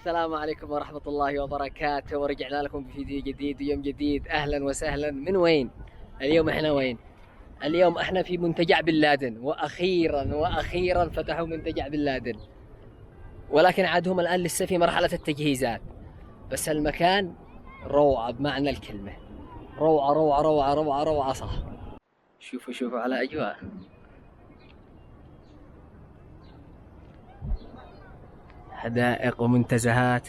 السلام عليكم ورحمة الله وبركاته، ورجعنا لكم بفيديو جديد ويوم جديد. أهلا وسهلا. من وين؟ اليوم احنا وين؟ اليوم احنا في منتجع بن لادن، وأخيرا فتحوا منتجع بن لادن، ولكن عادهم الآن لسه في مرحلة التجهيزات. بس المكان روعة بمعنى الكلمة، روعة روعة روعة روعة روعة صح. شوفوا على أجواء. حدائق ومنتزهات.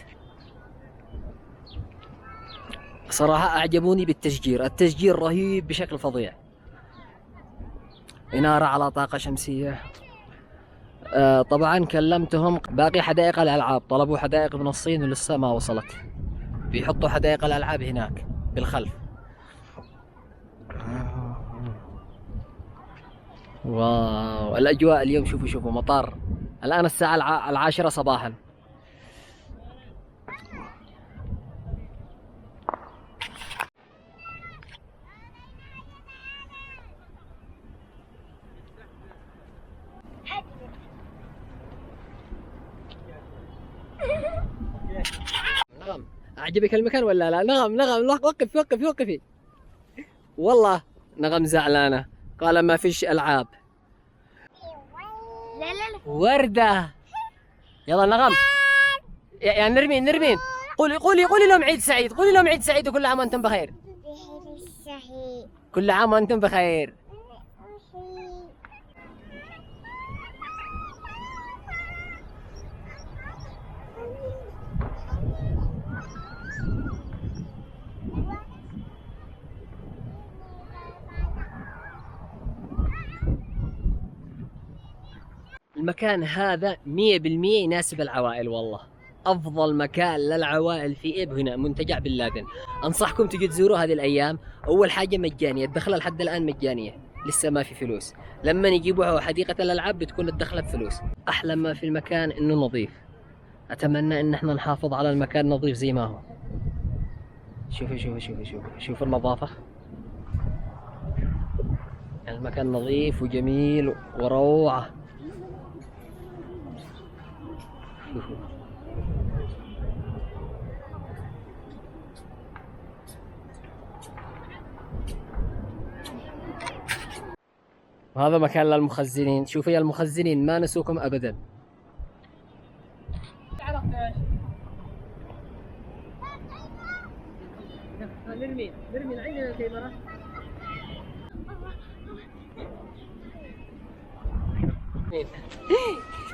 صراحة أعجبوني بالتشجير، التشجير رهيب بشكل فظيع. إنارة على طاقة شمسية. طبعا كلمتهم باقي حدائق الألعاب، طلبوا حدائق من الصين ولسه ما وصلت. بيحطوا حدائق الألعاب هناك بالخلف. واو الأجواء اليوم. شوفوا مطار. الآن الساعة 10 صباحا. نغم أعجبك المكان ولا لا؟ نغم وقفي. والله نغم زعلانة، قال ما فيش ألعاب. لا وردة. يلا نغم يا نرمين قولي لهم عيد سعيد، قولي لهم عيد سعيد وكل عام وانتم بخير. كل عام وانتم بخير. المكان هذا 100% يناسب العوائل، والله أفضل مكان للعوائل في إب هنا منتجع بن لادن. أنصحكم تجوا تزوروا هذه الأيام. أول حاجة مجانية، الدخلة لحد الآن مجانية، لسه ما في فلوس. لما يجيبوها حديقة الألعاب بتكون الدخلة بفلوس. أحلى ما في المكان إنه نظيف. أتمنى إن احنا نحافظ على المكان نظيف زي ما هو. شوفوا النظافة. المكان نظيف وجميل وروعة. وهذا مكان للمخزنين. شوفوا يا المخزنين ما نسوكم ابدا. نرمي عندنا الكاميرا.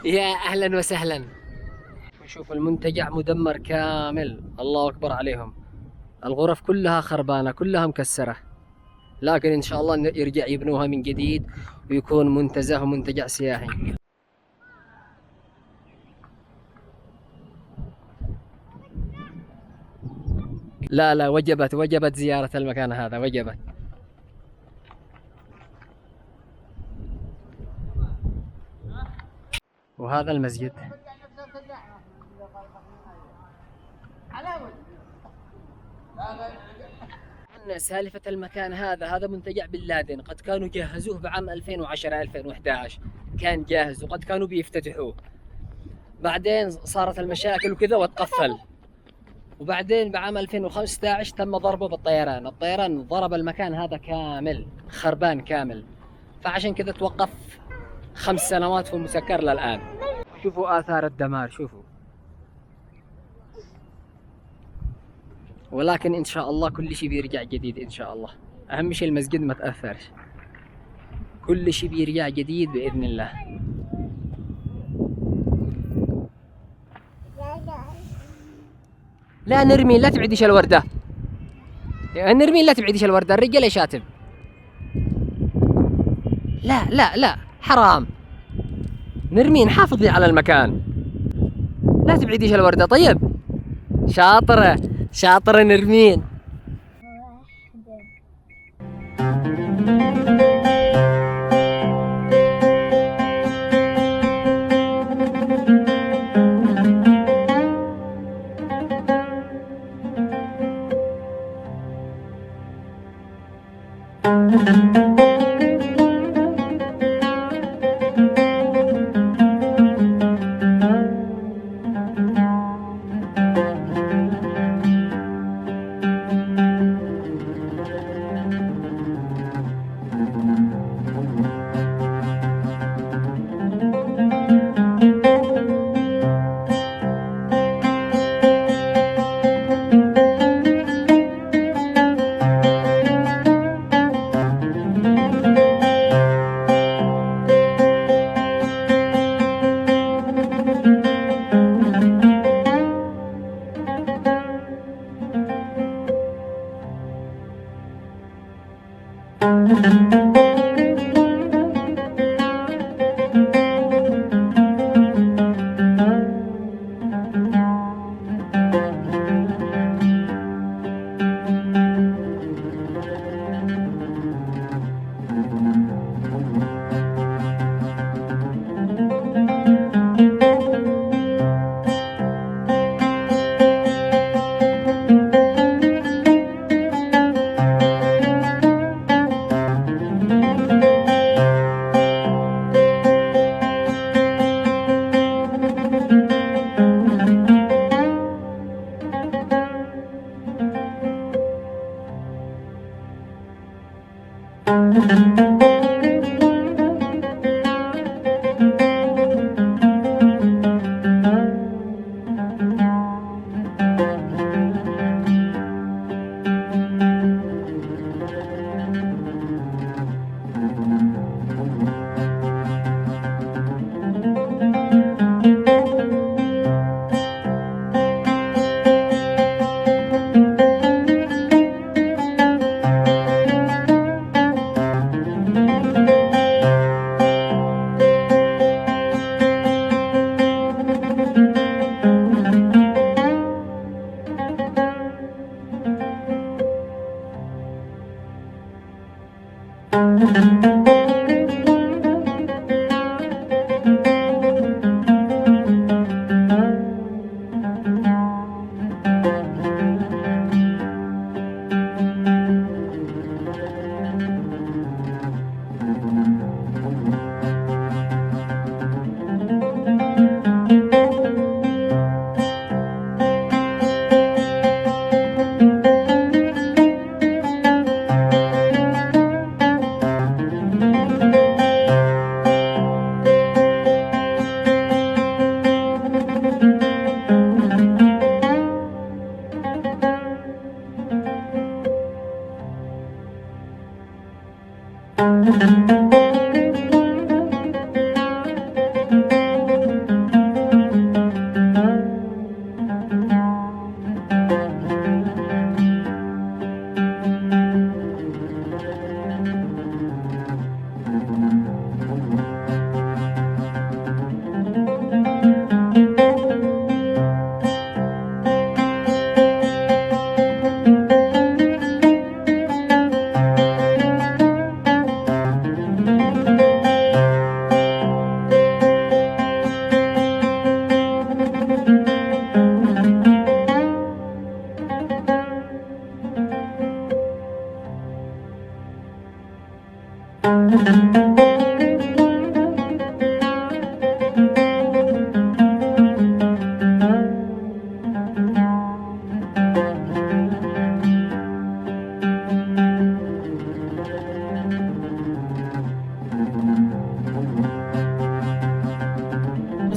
يا اهلا وسهلا. شوف المنتجع مدمر كامل، الله اكبر عليهم. الغرف كلها خربانه، كلها مكسره، لكن ان شاء الله يرجع يبنوها من جديد ويكون منتزه ومنتجع سياحي. لا وجبت زيارة المكان هذا، وجبت. وهذا المسجد. سالفة المكان هذا منتجع بن لادن. قد كانوا جهزوه بعام 2010 2011 كان جاهز، وقد كانوا بيفتتحوه. بعدين صارت المشاكل وكذا وتقفل. وبعدين بعام 2015 تم ضربه بالطيران. الطيران ضرب المكان هذا كامل، خربان كامل. فعشان كذا توقف 5 سنوات ومسكر للآن. شوفوا آثار الدمار، شوفوا. ولكن إن شاء الله كل شيء بيرجع جديد إن شاء الله. أهم شيء المسجد ما تأثرش، كل شيء بيرجع جديد بإذن الله. لا نرمين لا تبعديش الوردة. نرمين لا تبعديش الوردة، الرجال شاتم. لا حرام. نرمين حافظي على المكان، لا تبعديش الوردة. طيب شاطرة نرمين.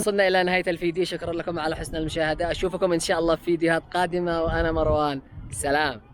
وصلنا إلى نهاية الفيديو، شكرا لكم على حسن المشاهدة، أشوفكم إن شاء الله في فيديوهات قادمة، وأنا مروان، سلام.